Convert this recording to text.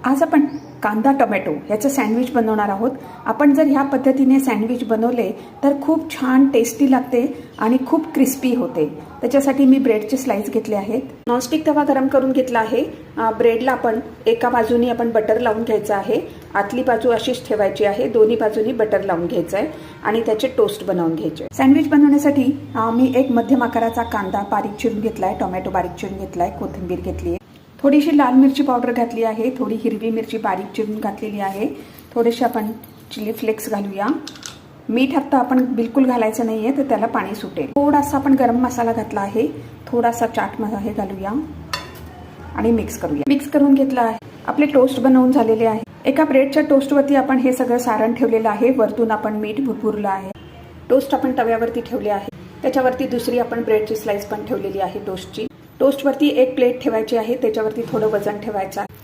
आज आपण कांदा टोमॅटो याचं सँडविच बनवणार आहोत। आपण जर ह्या पद्धतीने सँडविच बनवले तर खूप छान टेस्टी लागते आणि खूप क्रिस्पी होते। त्याच्यासाठी मी ब्रेडचे स्लाइस घेतले आहेत। नॉनस्टिक तवा गरम करून घेतला आहे। ब्रेडला आपण एका बाजूनी आपण बटर लावून घ्यायचं आहे, आतली बाजू अशीच ठेवायची आहे, दोन्ही बाजूनी बटर लावून घ्यायचं आहे आणि त्याचे टोस्ट बनवून घ्यायचे। सँडविच बनवण्यासाठी मी एक मध्यम आकाराचा कांदा बारीक चिरून घेतलाय, टोमॅटो बारीक चिरून घेतलाय, कोथिंबीर घेतली आहे, थोडीशी लाल मिरची पावडर घातली आहे, थोडी हिरवी मिरची बारीक चिरून घातलेली आहे, थोडेसे आपण चिली फ्लेक्स घालूया। मीठ आता आपण बिलकुल घालायचं नाहीये तर त्याला पाणी सुटेल। थोडासा आपण गरम मसाला घातला आहे, थोडासा चाट मसाला हे घालूया आणि मिक्स करूया। मिक्स करून घेतला आहे। आपले टोस्ट बनवून झालेले आहे। एका ब्रेडच्या टोस्टवरती आपण हे सगळं सारण ठेवलेलं आहे, वरतून आपण मीठ भुरभुरलं आहे। टोस्ट आपण तव्यावरती ठेवले आहे, त्याच्यावरती दुसरी आपण ब्रेडची स्लाइस पण ठेवलेली आहे टोस्टची। टोस्टवरती एक प्लेट ठेवायची आहे, त्याच्यावरती थोडं वजन ठेवायचं आहे